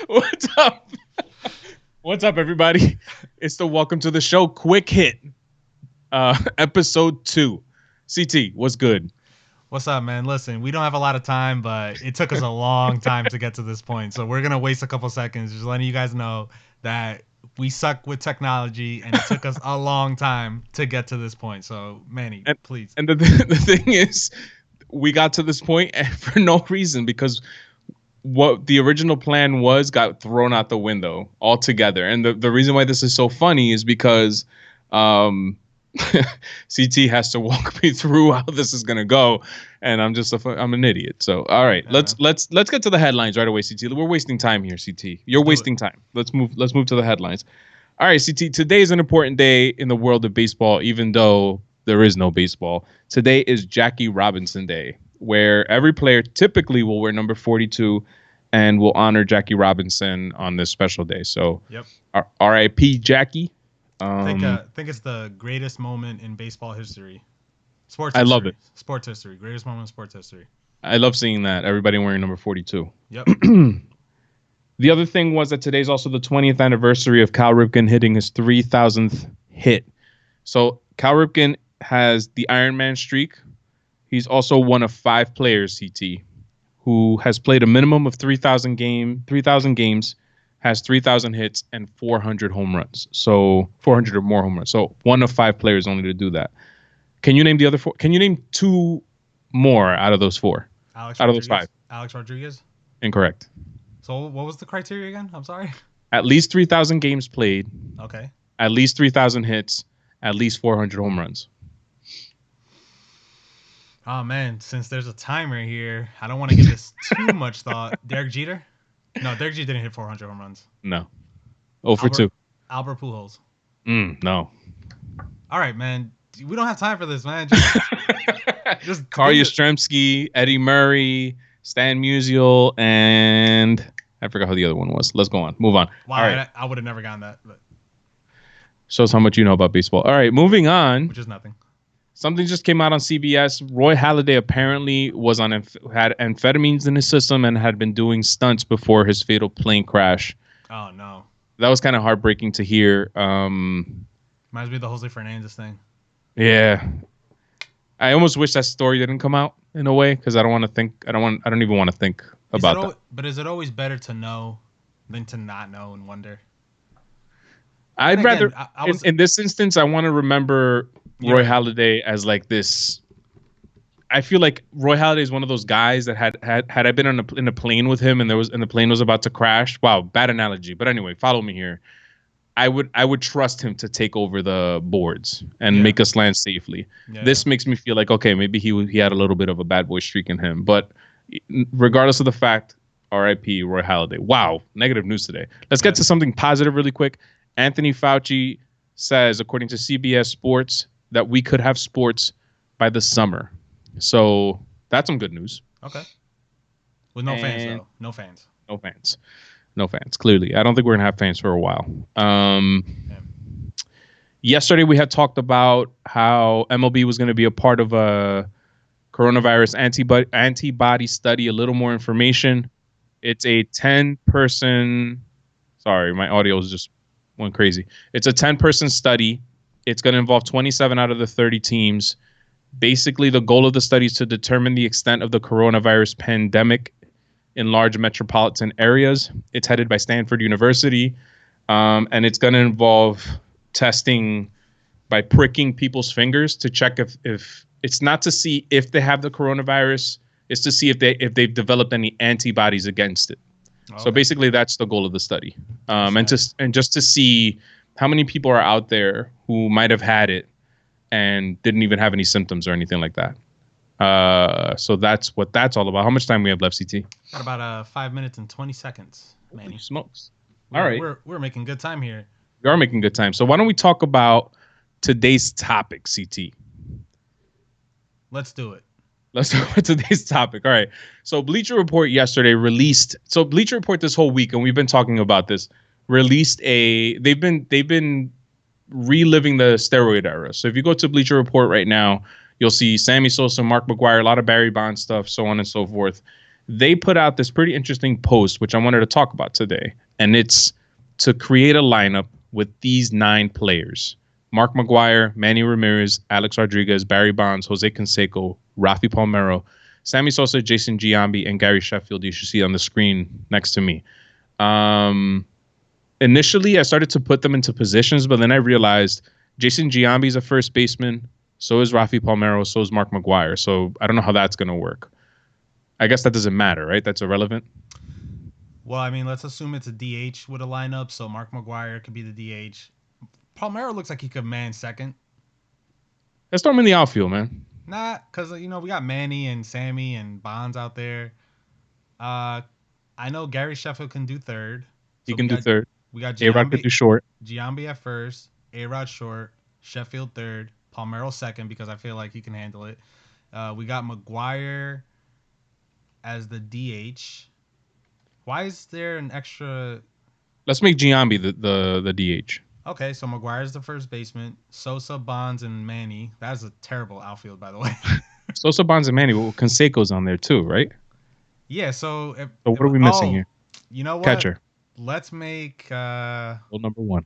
What's up? What's up, everybody? It's the Welcome to the Show Quick Hit, episode 2. CT, what's good? What's up, man? Listen, we don't have a lot of time, but it took us a long time to get to this point. So we're going to waste a couple seconds just letting you guys know that we suck with technology and it took us a long time to get to this point. So, Manny, please. And the thing is, we got to this point for no reason because what the original plan was got thrown out the window altogether. And the reason why this is so funny is because CT has to walk me through how this is gonna go, and I'm an idiot. So all right, let's get to the headlines right away, CT. We're wasting time here, CT. You're wasting time. Let's move to the headlines. All right, CT. Today is an important day in the world of baseball, even though there is no baseball. Today is Jackie Robinson Day, where every player typically will wear number 42 and will honor Jackie Robinson on this special day. So, yep. R.I.P. Jackie. I think it's the greatest moment in baseball history. Sports history. I love it. Sports history. Greatest moment in sports history. I love seeing that. Everybody wearing number 42. Yep. The other thing was that today's also the 20th anniversary of Cal Ripken hitting his 3,000th hit. So Cal Ripken has the Iron Man streak. He's also one of 5 players, CT, who has played a minimum of 3,000 games, has 3,000 hits, and 400 home runs. So 400 or more home runs. So one of 5 players only to do that. Can you name the other 4? Can you name 2 more out of those 4? Out of those 5. Alex Rodriguez? Incorrect. So what was the criteria again? I'm sorry. At least 3,000 games played. Okay. At least 3,000 hits. At least 400 home runs. Oh, man, since there's a timer here, I don't want to give this too much thought. Derek Jeter? No, Derek Jeter didn't hit 400 home runs. No. 0 for 2. Albert Pujols. No. All right, man. We don't have time for this, man. Just Carl Yastrzemski, Eddie Murray, Stan Musial, and I forgot who the other one was. Let's go on. Move on. Wow, all right. I would have never gotten that. But shows how much you know about baseball. All right, moving on. Which is nothing. Something just came out on CBS. Roy Halladay apparently had amphetamines in his system and had been doing stunts before his fatal plane crash. Oh, no. That was kind of heartbreaking to hear. Reminds me of the Jose Fernandez thing. Yeah. I almost wish that story didn't come out in a way because I don't even want to think about that. But is it always better to know than to not know and wonder? I'd rather, in this instance, I want to remember Roy Halladay as like this. I feel like Roy Halladay is one of those guys that had I been in a plane with him and the plane was about to crash. Wow, bad analogy. But anyway, follow me here. I would trust him to take over the boards and make us land safely. Yeah, this makes me feel like, okay, maybe he had a little bit of a bad boy streak in him. But regardless of the fact, R.I.P. Roy Halladay. Wow, negative news today. Let's get to something positive really quick. Anthony Fauci says, according to CBS Sports, that we could have sports by the summer. So that's some good news. Okay. With no fans, though. No fans. No fans. No fans, clearly. I don't think we're going to have fans for a while. Yesterday, we had talked about how MLB was going to be a part of a coronavirus antibody study. A little more information. It's a 10-person... Sorry, my audio just went crazy. It's a 10-person study. It's going to involve 27 out of the 30 teams. Basically, the goal of the study is to determine the extent of the coronavirus pandemic in large metropolitan areas. It's headed by Stanford University, and it's going to involve testing by pricking people's fingers to check if it's not to see if they have the coronavirus, it's to see if they've developed any antibodies against it. Okay. So basically, that's the goal of the study, and just to see how many people are out there who might have had it and didn't even have any symptoms or anything like that. So that's what that's all about. How much time we have left, CT? Got about 5 minutes and 20 seconds, Manny. Holy smokes. All right. We're making good time here. We are making good time. So why don't we talk about today's topic, CT? Let's do it. Let's talk about today's topic. All right. So Bleacher Report yesterday released. So Bleacher Report this whole week, and we've been talking about this, released they've been reliving the steroid era. So if you go to Bleacher Report right now, you'll see Sammy Sosa, Mark McGwire, a lot of Barry Bonds stuff, so on and so forth. they put out this pretty interesting post, which I wanted to talk about today. And it's to create a lineup with these 9 players: Mark McGwire, Manny Ramirez, Alex Rodriguez, Barry Bonds, Jose Canseco, Rafi Palmeiro, Sammy Sosa, Jason Giambi, and Gary Sheffield. You should see on the screen next to me. Initially, I started to put them into positions, but then I realized Jason Giambi is a first baseman. So is Rafi Palmeiro. So is Mark McGwire. So I don't know how that's going to work. I guess that doesn't matter, right? That's irrelevant. Well, I mean, let's assume it's a DH with a lineup. So Mark McGwire could be the DH. Palmeiro looks like he could man second. Let's throw him in the outfield, man. Nah, because, we got Manny and Sammy and Bonds out there. I know Gary Sheffield can do third. He can do third. We got A-Rod could do short. Giambi at first, A-Rod short, Sheffield third, Palmeiro second because I feel like he can handle it. We got McGwire as the DH. Why is there an extra? Let's make Giambi the DH. Okay, so McGuire's the first baseman. Sosa, Bonds, and Manny. That's a terrible outfield, by the way. Sosa, Bonds, and Manny. Well, Canseco's on there too, right? Yeah. So what are we missing here? You know what? Catcher. Let's make. Well, number 1.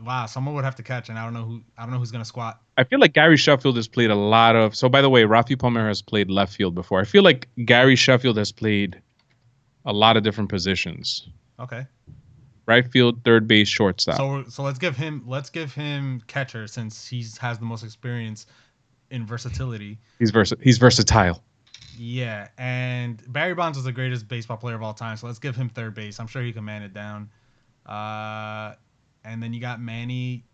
Wow, someone would have to catch, and I don't know who's gonna squat. I feel like Gary Sheffield has played a lot of. So, by the way, Rafi Palmeiro has played left field before. I feel like Gary Sheffield has played a lot of different positions. Okay. Right field, third base, shortstop. So let's give him catcher since he has the most experience in versatility. He's versatile. Yeah, and Barry Bonds is the greatest baseball player of all time, so let's give him third base. I'm sure he can man it down. And then you got Manny,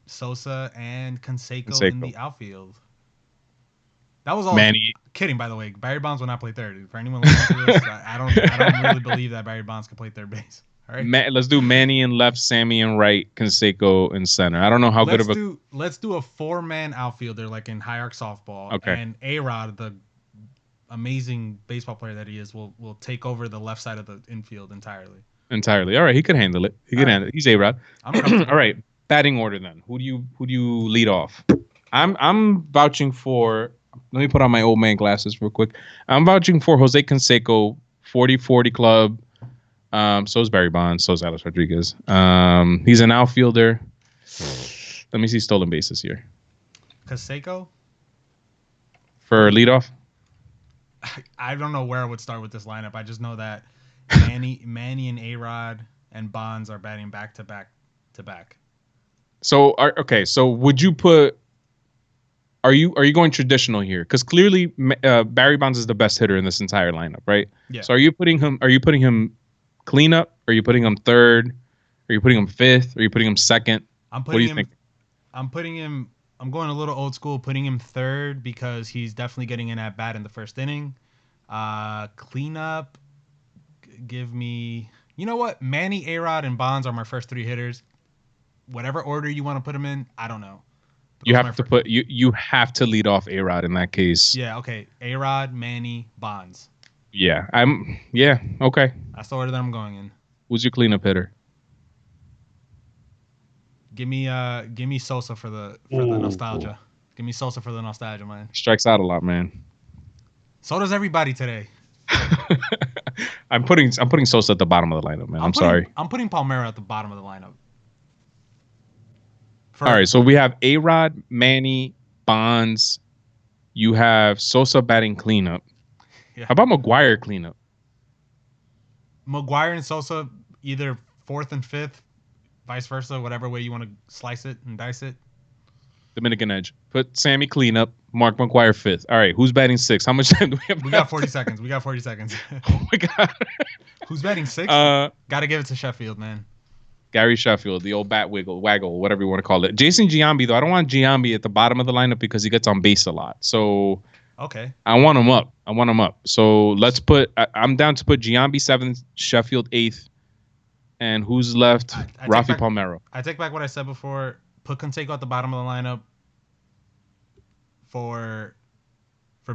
Sosa, and Canseco in the outfield. That was all Manny. Kidding, by the way. Barry Bonds will not play third. For anyone listening to this, I don't really believe that Barry Bonds can play third base. All right. Let's do Manny in left, Sammy in right, Canseco in center. I don't know how good of a. Let's do a 4-man outfielder like in high arc softball. Okay. And A-Rod, the amazing baseball player that he is, will take over the left side of the infield entirely. All right, he could handle it. Handle it. He's A-Rod. All right, batting order then. Who do you lead off? I'm vouching for. Let me put on my old man glasses real quick. I'm vouching for Jose Canseco, 40-40 club. So is Barry Bonds. So is Alex Rodriguez. He's an outfielder. Let me see stolen bases here. Canseco? For leadoff? I don't know where I would start with this lineup. I just know that Manny and A-Rod and Bonds are batting back to back. So so would you put? Are you going traditional here? Because clearly Barry Bonds is the best hitter in this entire lineup, right? Yeah. So are you putting him cleanup? Are you putting him third? Are you putting him fifth? Are you putting him second? What do you think? I'm going a little old school, putting him third because he's definitely getting an at bat in the first inning. Cleanup. Give me, you know what? Manny, A-Rod, and Bonds are my first 3 hitters. Whatever order you want to put them in, I don't know. You have to you have to lead off A-Rod in that case. Yeah, okay. A-Rod, Manny, Bonds. Yeah, okay. That's the order that I'm going in. Who's your cleanup hitter? Give me Sosa for the nostalgia. Give me Sosa for the nostalgia, man. Strikes out a lot, man. So does everybody today. I'm putting Sosa at the bottom of the lineup, man. I'm sorry. I'm putting Palmeiro at the bottom of the lineup. All right, so we have A-Rod, Manny, Bonds. You have Sosa batting cleanup. Yeah. How about McGwire cleanup? McGwire and Sosa either 4th and 5th, vice versa, whatever way you want to slice it and dice it. Dominican Edge. Put Sammy cleanup, Mark McGwire 5th. All right, who's batting 6th? How much time do we have? We got 40 seconds. Oh my God. Who's batting 6th? Gotta give it to Sheffield, man. Gary Sheffield, the old waggle, whatever you want to call it. Jason Giambi, though, I don't want Giambi at the bottom of the lineup because he gets on base a lot. So okay, I want him up. So let's put. I'm down to put Giambi 7th, Sheffield 8th, and who's left? Rafi Palmeiro. I take back what I said before. Put Canseco at the bottom of the lineup for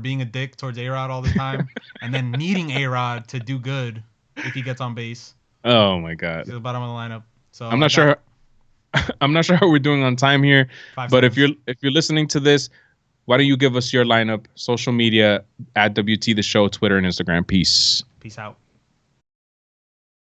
being a dick towards A-Rod all the time, and then needing A-Rod to do good if he gets on base. Oh my God! To the bottom of the lineup. So I'm not sure how we're doing on time here, but if you're listening to this, Why don't you give us your lineup, social media at WT the Show, Twitter and Instagram. Peace. Peace out.